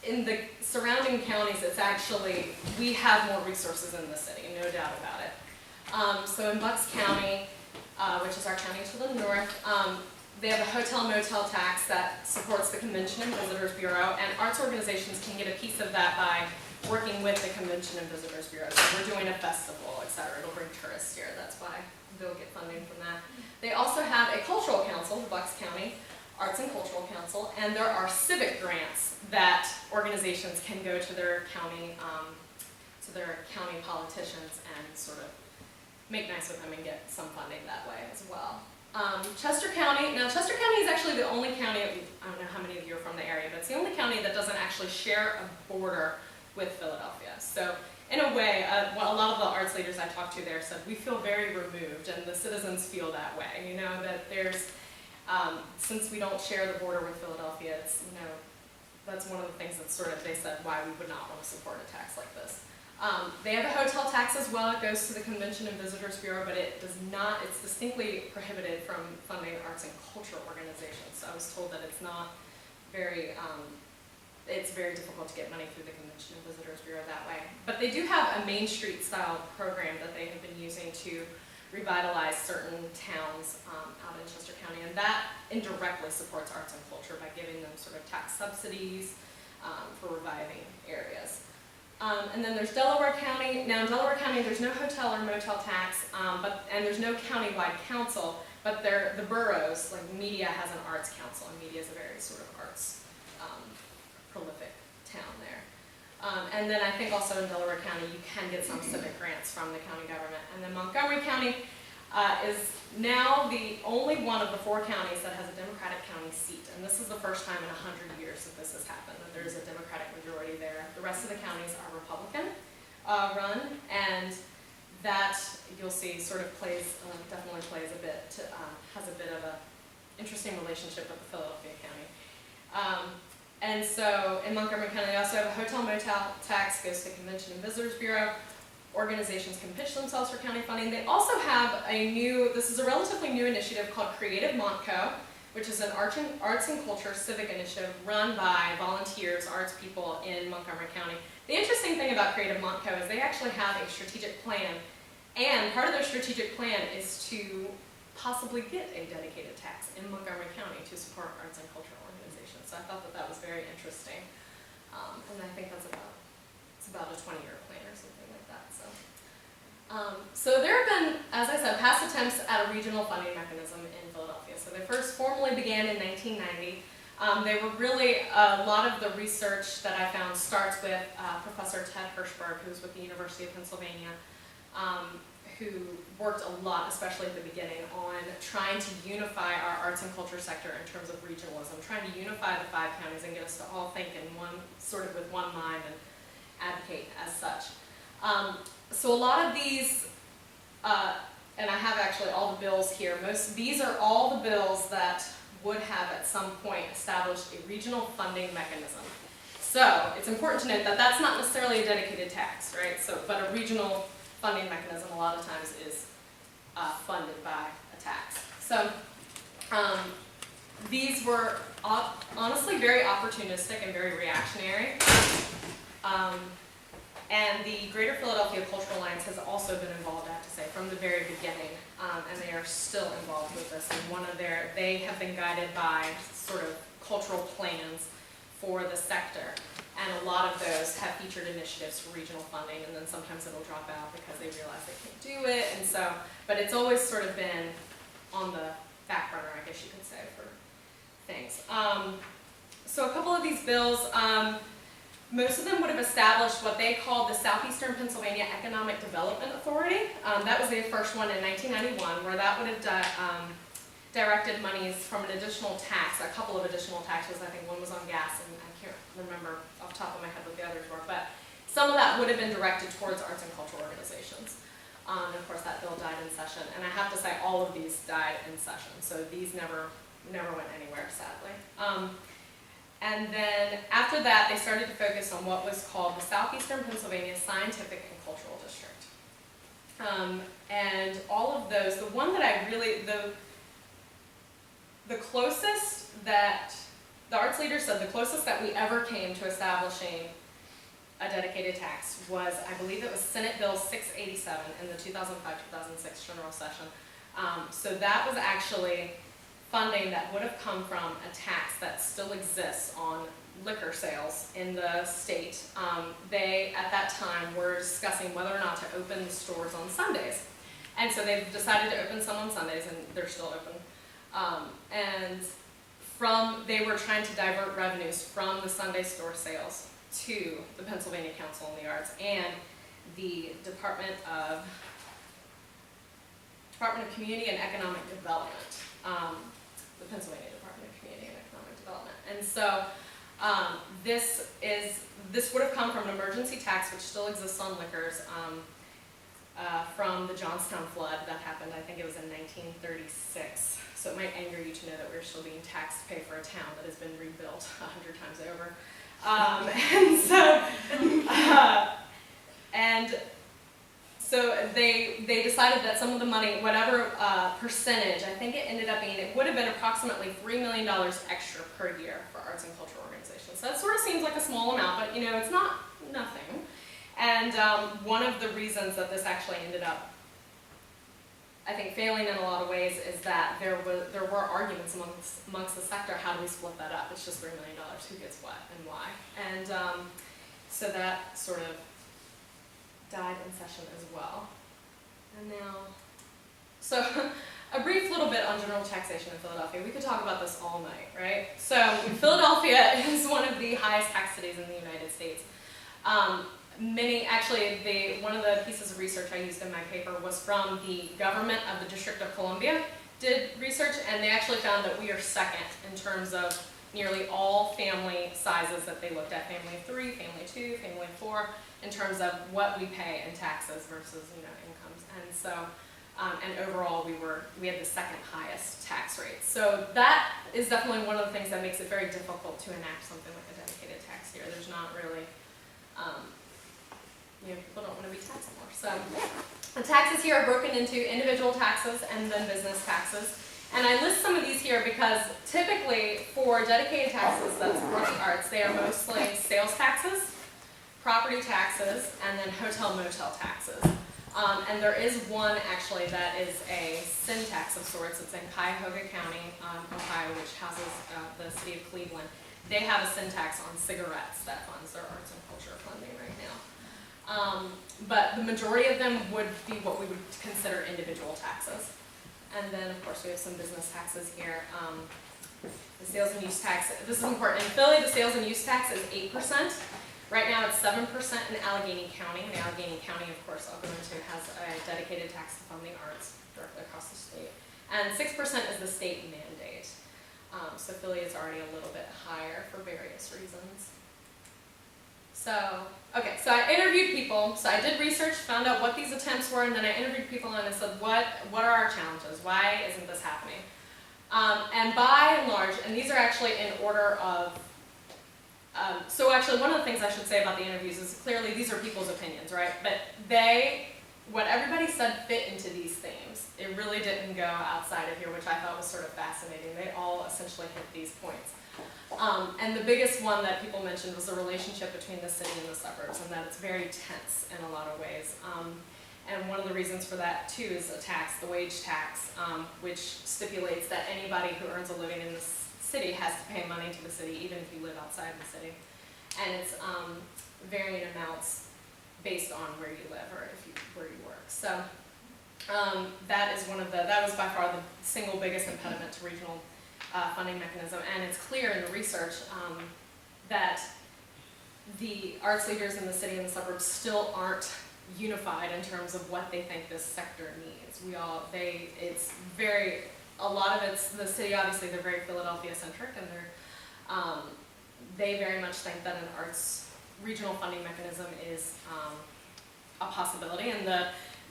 In the surrounding counties, it's actually, we have more resources in the city, no doubt about it. So in Bucks County, which is our county to the north, they have a hotel motel tax that supports the Convention and Visitors Bureau, and arts organizations can get a piece of that by working with the Convention and Visitors Bureau. So we're doing a festival, et cetera. It'll bring tourists here. That's why they'll get funding from that. They also have a cultural council, the Bucks County Arts and Cultural Council, and there are civic grants that organizations can go to their county politicians and sort of make nice with them and get some funding that way as well. Chester County is actually the only county, I don't know how many of you are from the area, but it's the only county that doesn't actually share a border with Philadelphia. So in a way, a lot of the arts leaders I talked to there said, we feel very removed, and the citizens feel that way, that there's, since we don't share the border with Philadelphia, it's, that's one of the things that sort of, they said, why we would not want to support a tax like this. They have a hotel tax as well. It goes to the Convention and Visitors Bureau, but it does not, it's distinctly prohibited from funding arts and culture organizations. So I was told that it's not very, it's very difficult to get money through the Convention and Visitors Bureau that way. But they do have a Main Street style program that they have been using to revitalize certain towns out in Chester County, and that indirectly supports arts and culture by giving them sort of tax subsidies for reviving areas. And then there's Delaware County. Now in Delaware County there's no hotel or motel tax, and there's no countywide council, but the boroughs, like Media has an arts council, and Media is a very sort of arts prolific town there. And then I think also in Delaware County you can get some civic grants from the county government. And then Montgomery County is now the only one of the 4 counties that has a Democratic county seat. And this is the first time in 100 years that this has happened, that there is a Democratic majority there. The rest of the counties are Republican run, and that you'll see sort of definitely plays a bit, has a bit of a interesting relationship with the Philadelphia County. And so in Montgomery County, they also have a hotel motel tax, goes to the Convention and Visitors Bureau. Organizations can pitch themselves for county funding. They also have this is a relatively new initiative called Creative Montco, which is an arts and culture civic initiative run by volunteers, arts people in Montgomery County. The interesting thing about Creative Montco is they actually have a strategic plan, and part of their strategic plan is to possibly get a dedicated tax in Montgomery County to support arts and cultural organizations. So I thought that was very interesting, and I think it's about a 20-year plan or something like that. So there have been, as I said, past attempts at a regional funding mechanism in Philadelphia. So they first formally began in 1990. They were really, a lot of the research that I found starts with Professor Ted Hirschberg, who's with the University of Pennsylvania, who worked a lot, especially at the beginning, on trying to unify our arts and culture sector in terms of regionalism, trying to unify the 5 counties and get us to all think in with one mind and advocate as such. So a lot of these, and I have actually all the bills here, these are all the bills that would have at some point established a regional funding mechanism. So it's important to note that that's not necessarily a dedicated tax, right? But a regional funding mechanism a lot of times is funded by a tax. So these were honestly very opportunistic and very reactionary. And the Greater Philadelphia Cultural Alliance has also been involved, I have to say, from the very beginning, and they are still involved with this. And they have been guided by sort of cultural plans for the sector, and a lot of those have featured initiatives for regional funding, and then sometimes it'll drop out because they realize they can't do it, and so, but it's always sort of been on the back burner, I guess you could say, for things. So a couple of these bills, most of them would have established what they called the Southeastern Pennsylvania Economic Development Authority. That was their first one in 1991, where that would have directed monies from an additional tax, a couple of additional taxes. I think one was on gas, and I can't remember off the top of my head what the others were, but some of that would have been directed towards arts and cultural organizations. And of course that bill died in session, and I have to say all of these died in session, so these never went anywhere, sadly. And then after that, they started to focus on what was called the Southeastern Pennsylvania Scientific and Cultural District. And all of those, the one that I really, the closest that, the arts leader said the closest that we ever came to establishing a dedicated tax was, I believe it was Senate Bill 687 in the 2005-2006 general session. So that was actually funding that would have come from a tax that still exists on liquor sales in the state. They, at that time, were discussing whether or not to open the stores on Sundays. And so they've decided to open some on Sundays, and they're still open. They were trying to divert revenues from the Sunday store sales to the Pennsylvania Council on the Arts and the Department of Community and Economic Development, the Pennsylvania Department of Community and Economic Development. And so this would have come from an emergency tax, which still exists on liquors, from the Johnstown flood that happened, I think it was in 1936. So it might anger you to know that we're still being taxed to pay for a town that has been rebuilt 100 times over. So they decided that some of the money, whatever percentage, I think it ended up being, it would have been approximately $3 million extra per year for arts and cultural organizations. So that sort of seems like a small amount, but it's not nothing. And one of the reasons that this actually ended up, I think, failing in a lot of ways is that there were arguments amongst the sector. How do we split that up? It's just $3 million. Who gets what and why? And so that sort of died in session as well. And now, so a brief little bit on general taxation in Philadelphia. We could talk about this all night, right? So Philadelphia is one of the highest tax cities in the United States. One of the pieces of research I used in my paper was from the government of the District of Columbia, did research, and they actually found that we are second in terms of nearly all family sizes that they looked at, family of 3, family of 2, family of 4, in terms of what we pay in taxes versus incomes. And so, and overall we had the second highest tax rate. So that is definitely one of the things that makes it very difficult to enact something like a dedicated tax here. There's not really, people don't want to be taxed more. So the taxes here are broken into individual taxes and then business taxes. And I list some of these here because typically for dedicated taxes that support the arts, they are mostly sales taxes, property taxes, and then hotel motel taxes. And there is one actually that is a sin tax of sorts. It's in Cuyahoga County, Ohio, which houses the city of Cleveland. They have a sin tax on cigarettes that funds their arts and culture funding right now. But the majority of them would be what we would consider individual taxes. And then, of course, we have some business taxes here. The sales and use tax, this is important. In Philly, the sales and use tax is 8%. Right now, it's 7% in Allegheny County. And Allegheny County, of course, I'll go into, has a dedicated tax to fund the arts directly across the state. And 6% is the state mandate. So Philly is already a little bit higher for various reasons. So, okay, so I interviewed people. So I did research, found out what these attempts were, and then I interviewed people and I said, what are our challenges? Why isn't this happening? And by and large, and these are actually in order of, so actually one of the things I should say about the interviews is clearly these are people's opinions, right? But what everybody said fit into these themes. It really didn't go outside of here, which I thought was sort of fascinating. They all essentially hit these points. And the biggest one that people mentioned was the relationship between the city and the suburbs, and that it's very tense in a lot of ways. And one of the reasons for that, too, is a tax, the wage tax, which stipulates that anybody who earns a living in the city has to pay money to the city, even if you live outside the city. And it's varying amounts based on where you live or where you work. So that was by far the single biggest impediment to regional funding mechanism, and it's clear in the research that the arts leaders in the city and the suburbs still aren't unified in terms of what they think this sector needs. A lot of it's the city. Obviously, they're very Philadelphia centric, and they very much think that an arts regional funding mechanism is a possibility, and the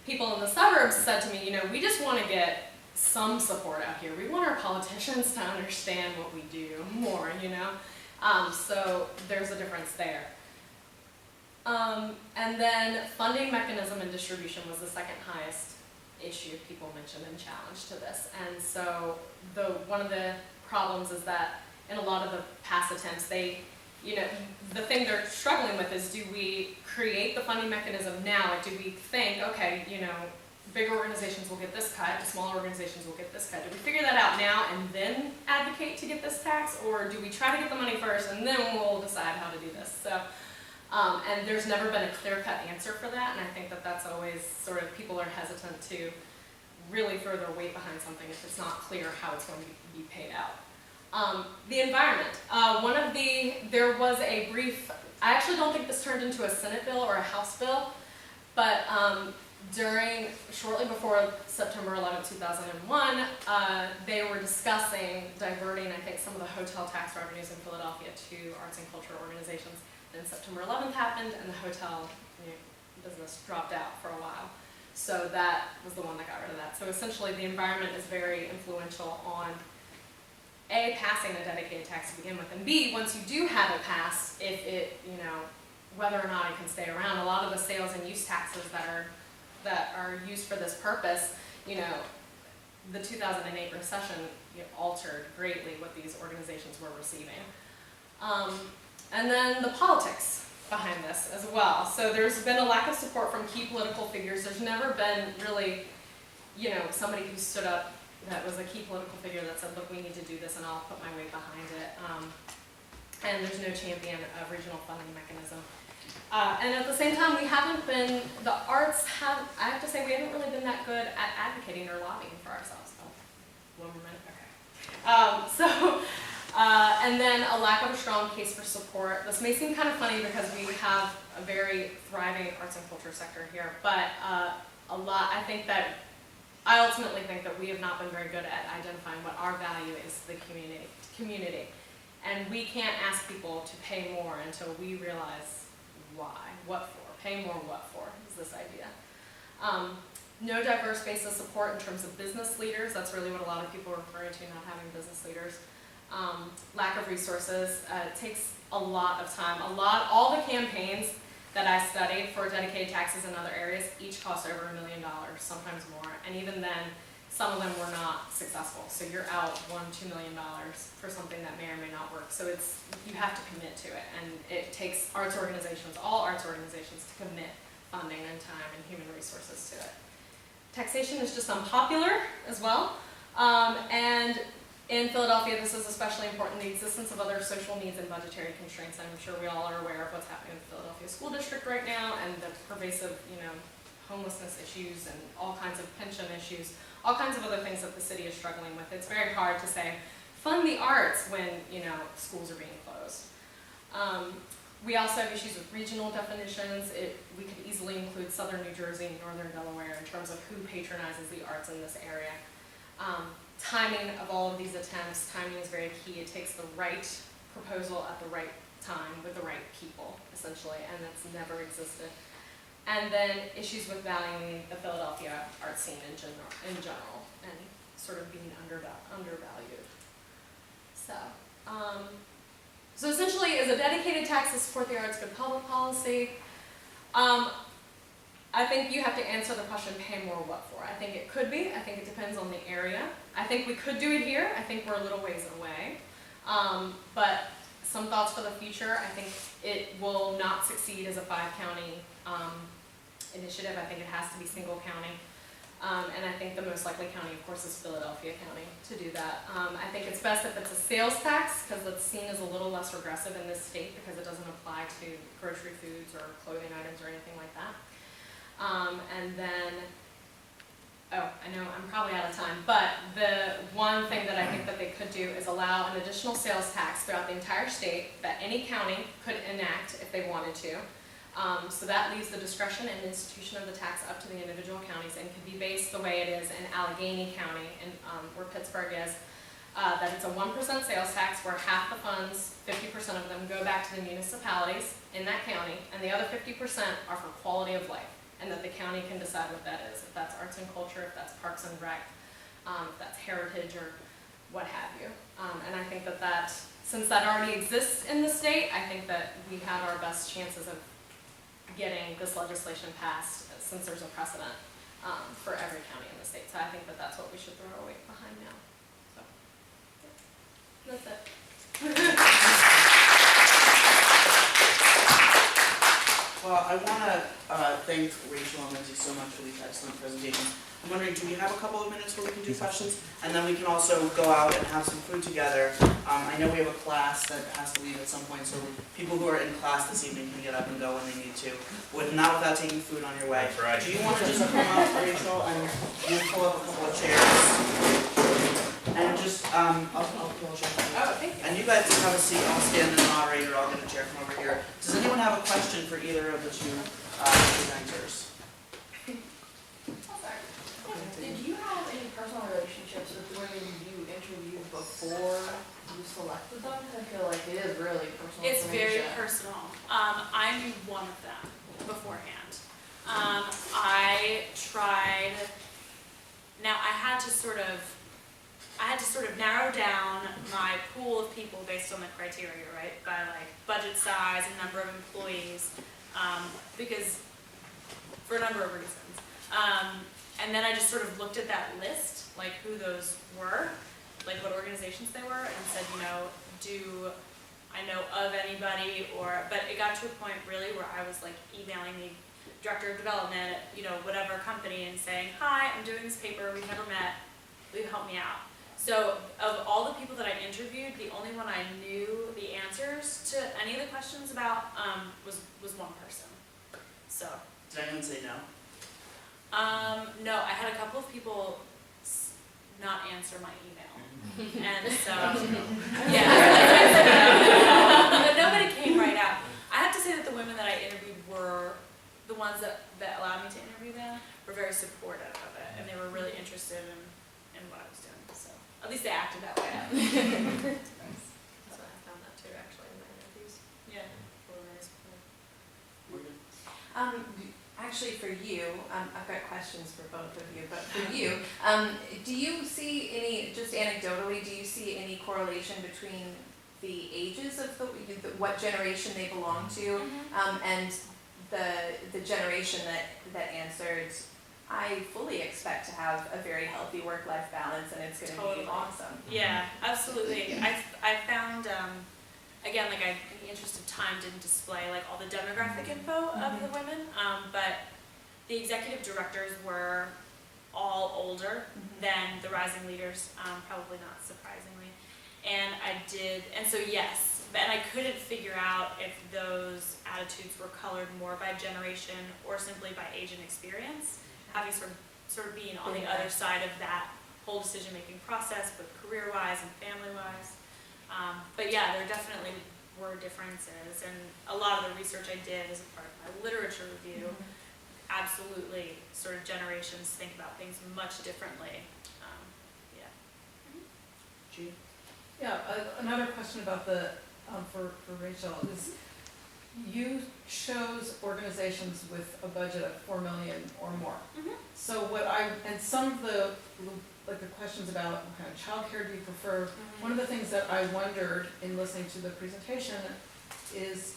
people in the suburbs said to me, you know, we just want to get some support out here. We want our politicians to understand what we do more, you know? So there's a difference there. And then funding mechanism and distribution was the second highest issue people mentioned and challenge to this. And so one of the problems is that in a lot of the past attempts, you know, the thing they're struggling with is, do we create the funding mechanism now? Like, do we think, okay, you know, bigger organizations will get this cut, smaller organizations will get this cut. Do we figure that out now and then advocate to get this tax, or do we try to get the money first and then we'll decide how to do this? So, and there's never been a clear-cut answer for that, and I think that that's always sort of, people are hesitant to really throw their weight behind something if it's not clear how it's going to be paid out. The environment. There was a brief, I actually don't think this turned into a Senate bill or a House bill, but shortly before September 11, 2001, they were discussing diverting, I think, some of the hotel tax revenues in Philadelphia to arts and culture organizations. Then September 11th happened, and the hotel business dropped out for a while. So that was the one that got rid of that. So essentially, the environment is very influential on A, passing a dedicated tax to begin with, and B, once you do have it passed, if it, you know, whether or not it can stay around. A lot of the sales and use taxes that are used for this purpose, you know, the 2008 recession altered greatly what these organizations were receiving. And then the politics behind this as well. So there's been a lack of support from key political figures. There's never been really, you know, somebody who stood up that was a key political figure that said, look, we need to do this and I'll put my weight behind it. And there's no champion of regional funding mechanism. And at the same time, we haven't been, the arts have, I have to say, we haven't really been that good at advocating or lobbying for ourselves. Oh, 1 more minute, okay. And then a lack of a strong case for support. This may seem kind of funny because we have a very thriving arts and culture sector here, but I ultimately think that we have not been very good at identifying what our value is to the community. And we can't ask people to pay more until we realize why, what for, pay more, what for, is this idea. No diverse base of support in terms of business leaders. That's really what a lot of people are referring to, not having business leaders. Lack of resources. It takes a lot of time. All the campaigns that I studied for dedicated taxes in other areas each cost over $1 million, sometimes more. And even then, some of them were not successful. So you're out $1–2 million for something that may or may not work. So you have to commit to it. And it takes all arts organizations to commit funding and time and human resources to it. Taxation is just unpopular as well. And in Philadelphia, this is especially important, the existence of other social needs and budgetary constraints. I'm sure we all are aware of what's happening in the Philadelphia School District right now and the pervasive, you know, homelessness issues and all kinds of pension issues, all kinds of other things that the city is struggling with. It's very hard to say, fund the arts when, you know, schools are being closed. We also have issues with regional definitions. We could easily include southern New Jersey and northern Delaware in terms of who patronizes the arts in this area. Timing of all of these attempts, timing is very key. It takes the right proposal at the right time with the right people, essentially, and that's never existed. And then issues with valuing the Philadelphia art scene in general and sort of being undervalued. So essentially, is a dedicated tax to support the arts good public policy? I think you have to answer the question, pay more what for? I think it could be. I think it depends on the area. I think we could do it here. I think we're a little ways away. But some thoughts for the future. I think it will not succeed as a 5-county initiative. I think it has to be single county. And I think the most likely county, of course, is Philadelphia County to do that. I think it's best if it's a sales tax because it's seen as a little less regressive in this state because it doesn't apply to grocery foods or clothing items or anything like that. And then, I know I'm probably out of time, but the one thing that I think that they could do is allow an additional sales tax throughout the entire state that any county could enact if they wanted to. So that leaves the discretion and institution of the tax up to the individual counties and can be based the way it is in Allegheny County, where Pittsburgh is, that it's a 1% sales tax where half the funds, 50% of them, go back to the municipalities in that county, and the other 50% are for quality of life. and that the county can decide what that is, if that's arts and culture, if that's parks and rec, if that's heritage or what have you. And I think that since that already exists in the state, I think that we have our best chances of getting this legislation passed, since there's a precedent for every county in the state. So I think that that's what we should throw our weight behind now. So that's it. Well, I want to thank Rachel and Lindsey so much for these excellent presentations. I'm wondering, do we have a couple of minutes where we can do questions? And then we can also go out and have some food together. I know we have a class that has to leave at some point, so people who are in class this evening can get up and go when they need to, not without taking food on your way. That's right. Do you want to just come up, Rachel, and you pull up a couple of chairs? And just, I'll pull a chair for you. Oh, thank you. And you guys can have a seat. I'll stand as moderator. I'll get a chair from over here. Does anyone have a question for either of the two presenters? Did you have any personal relationships with women you interviewed before you selected them? I feel like it is really personal It's very information. personal. I knew one of them beforehand. I tried, now I had to sort of narrow down my pool of people based on the criteria, right? By like budget size and number of employees, because for a number of reasons. And then I just sort of looked at that list, like who those were, like what organizations they were, and said, do I know of anybody, but it got to a point really where I was like emailing the director of development at, whatever company and saying, hi, I'm doing this paper, we've never met, will you help me out? So of all the people that I interviewed, the only one I knew the answers to any of the questions about was one person. So. Did anyone say no? No, I had a couple of people not answer my email, and so but nobody came right out. I have to say that the women that I interviewed were the ones that allowed me to interview them were very supportive of it, and they were really interested in what I was doing. So at least they acted that way. That's what I found that too, actually, in my interviews. Yeah. They were very supportive. Actually, for you, I've got questions for both of you, but for you, do you see any, just anecdotally, do you see any correlation between the ages of what generation they belong to, and the generation that answered, I fully expect to have a very healthy work-life balance, and it's going to be awesome. Yeah, absolutely. I found, again, like in the interest of time, didn't display like all the demographic info of the women, but the executive directors were all older than the rising leaders, probably not surprisingly. And yes, and I couldn't figure out if those attitudes were colored more by generation or simply by age and experience, having sort of being on the other side of that whole decision-making process, both career-wise and family-wise. But yeah, there definitely were differences, and a lot of the research I did as a part of my literature review, absolutely sort of generations think about things much differently. Jean? Yeah, another question about for Rachel is, you chose organizations with a budget of $4 million or more. So some of the questions about what kind of childcare do you prefer, one of the things that I wondered in listening to the presentation is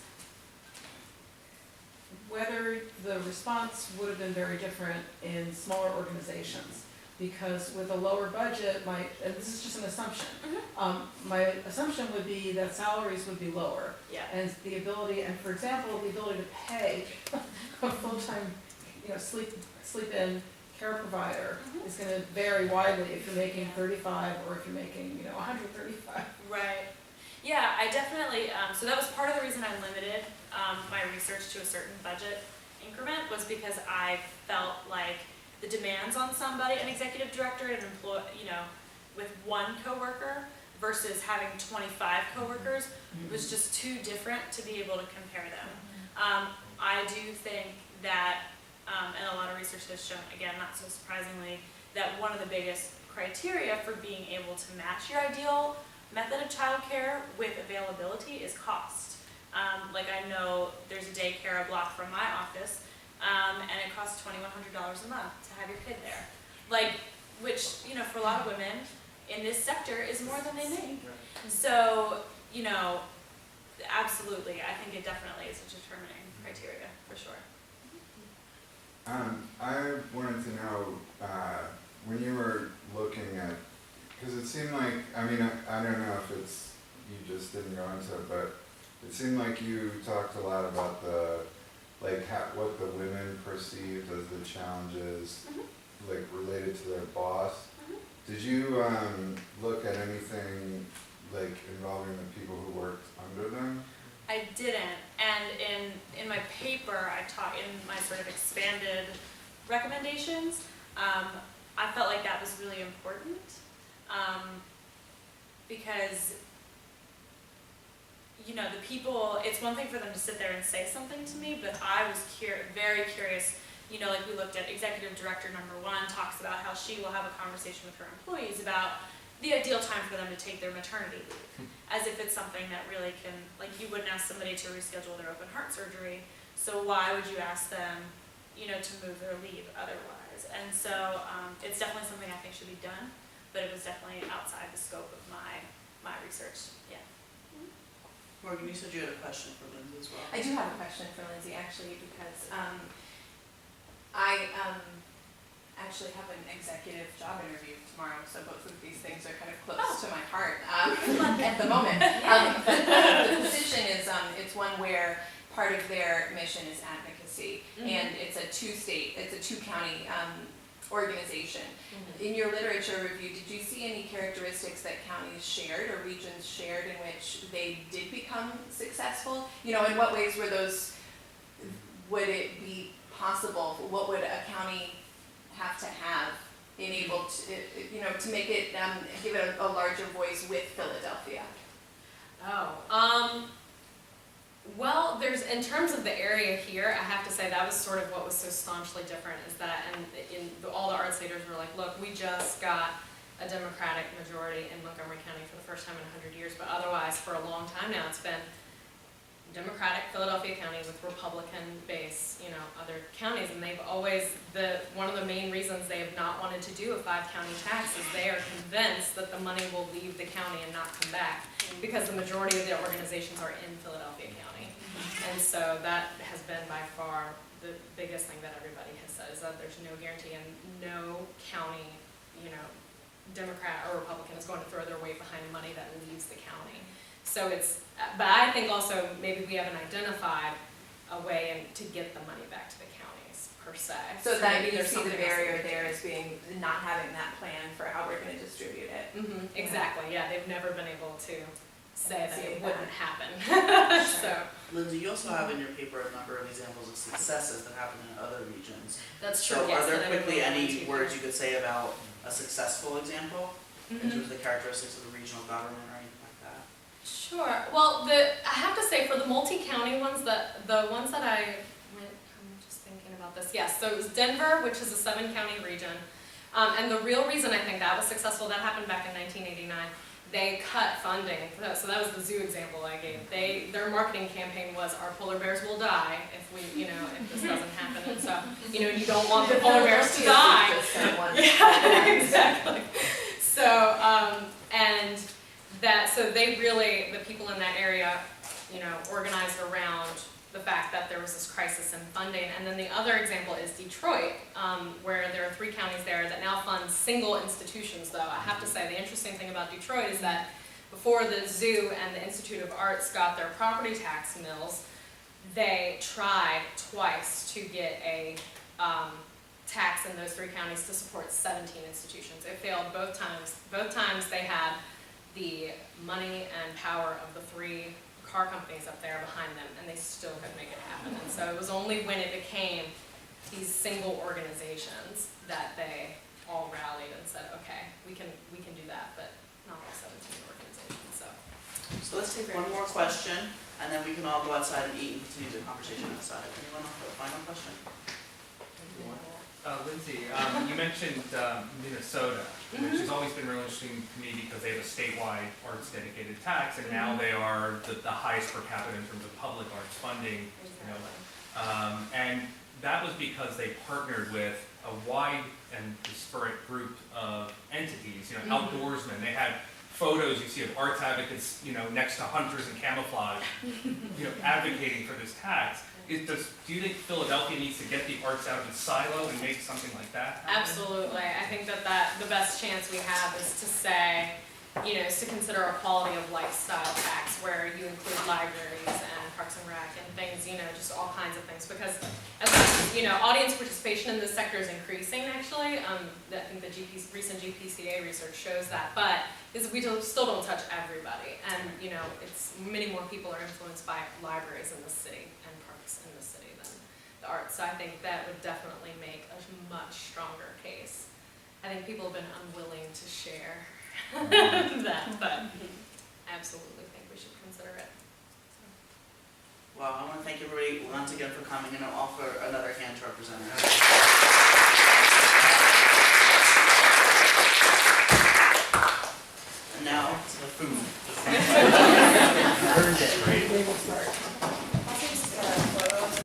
whether the response would have been very different in smaller organizations. Because with a lower budget, and this is just an assumption, my assumption would be that salaries would be lower. Yeah. And the ability, and for example, the ability to pay a full-time, sleep-in care provider is going to vary widely if you're making 35 or if you're making, 135. Right. Yeah, I definitely, so that was part of the reason I limited my research to a certain budget increment, was because I felt like the demands on somebody, an executive director, an employee, with one coworker versus having 25 coworkers, was just too different to be able to compare them. I do think that, and a lot of research has shown, again, not so surprisingly, that one of the biggest criteria for being able to match your ideal method of childcare with availability is cost. Like I know there's a daycare a block from my office and it costs $2,100 a month to have your kid there. Like, which, you know, for a lot of women in this sector is more than they make. So, you know, absolutely, I think it definitely is a determining criteria, for sure. I wanted to know, when you were looking at, because it seemed like, I mean, I don't know if it's, you just didn't go into it, but it seemed like you talked a lot about like what the women perceived as the challenges, like related to their boss. Did you look at anything like involving the people who worked under them? I didn't, and in my paper, I taught in my sort of expanded recommendations, I felt like that was really important, because, you know, the people, it's one thing for them to sit there and say something to me, but I was very curious, you know, like we looked at executive director number 1 talks about how she will have a conversation with her employees about the ideal time for them to take their maternity leave, as if it's something that really can, like you wouldn't ask somebody to reschedule their open heart surgery, so why would you ask them, you know, to move their leave otherwise? And so it's definitely something I think should be done, but it was definitely outside the scope of my research, yeah. Morgan, you said you had a question for Lindsey as well. I do have a question for Lindsey, actually, because I actually have an executive job interview tomorrow, so both of these things are kind of close to my heart at the moment. But the position is, it's one where part of their mission is advocacy, and it's a two-county organization. In your literature review, did you see any characteristics that counties shared or regions shared in which they did become successful? You know, in what ways would it be possible? What would a county have to have enabled to, you know, to make it, give it a larger voice with Philadelphia? Well, there's, in terms of the area here, I have to say that was sort of what was so staunchly different is that, and all the arts leaders were like, look, we just got a Democratic majority in Montgomery County for the first time in 100 years, but otherwise for a long time now it's been Democratic Philadelphia County with Republican base, you know, other counties, and they've always, one of the main reasons they have not wanted to do a 5-county tax is they are convinced that the money will leave the county and not come back, because the majority of their organizations are in Philadelphia County. And so that has been by far the biggest thing that everybody has said, is that there's no guarantee and no county, you know, Democrat or Republican is going to throw their weight behind money that leaves the county. So it's, but I think also maybe we haven't identified a way to get the money back to the counties per se. So that maybe you there's see the something else barrier we can there do. as being not having that plan for how we're going to distribute it. Exactly, yeah, they've never been able to say that it wouldn't happen. So Lindsey, you also have in your paper a number of examples of successes that happen in other regions. that's So true, yes. are there that I quickly would go any into. words you could say about a successful example in terms of the characteristics of the regional government or anything like that? Sure. Well, I have to say for the multi-county ones, the ones that I'm just thinking about this. Yes, so it was Denver, which is a 7-county region, and the real reason I think that was successful, that happened back in 1989. They cut funding. So that was the zoo example I gave. Their marketing campaign was "Our polar bears will die if this doesn't happen." And so, you don't want the polar bears to die. Yeah, exactly. So, so they really, the people in that area, organized around the fact that there was this crisis in funding. And then the other example is Detroit, where there are 3 counties there that now fund single institutions, though. I have to say, the interesting thing about Detroit is that before the zoo and the Institute of Arts got their property tax mills, they tried twice to get a tax in those 3 counties to support 17 institutions. It failed both times. Both times they had the money and power of the 3 car companies up there behind them, and they still couldn't make it happen. And so it was only when it became these single organizations that they all rallied and said, okay, we can do that, but not all 17 organizations. So let's take one more question, and then we can all go outside and eat and continue the conversation outside. Anyone have a final question? Lindsey, you mentioned Minnesota, which has always been really interesting to me because they have a statewide arts dedicated tax, and now they are the highest per capita in terms of public arts funding. And that was because they partnered with a wide and disparate group of entities, outdoorsmen. They had photos you see of arts advocates, next to hunters in camouflage, advocating for this tax. Do you think Philadelphia needs to get the arts out of its silo and make something like that happen? Absolutely. I think that the best chance we have is to say, is to consider a quality of lifestyle tax where you include libraries and Parks and Rec and things, just all kinds of things. Because as audience participation in this sector is increasing actually. I think the recent GPCA research shows that, but we still don't touch everybody. And it's many more people are influenced by libraries in the city and parks in the city than the arts. So I think that would definitely make a much stronger case. I think people have been unwilling to share that, but I absolutely think we should consider it. Well, I want to thank everybody once again for coming, and I'll offer another hand to our presenter. And now to the food. Earned it.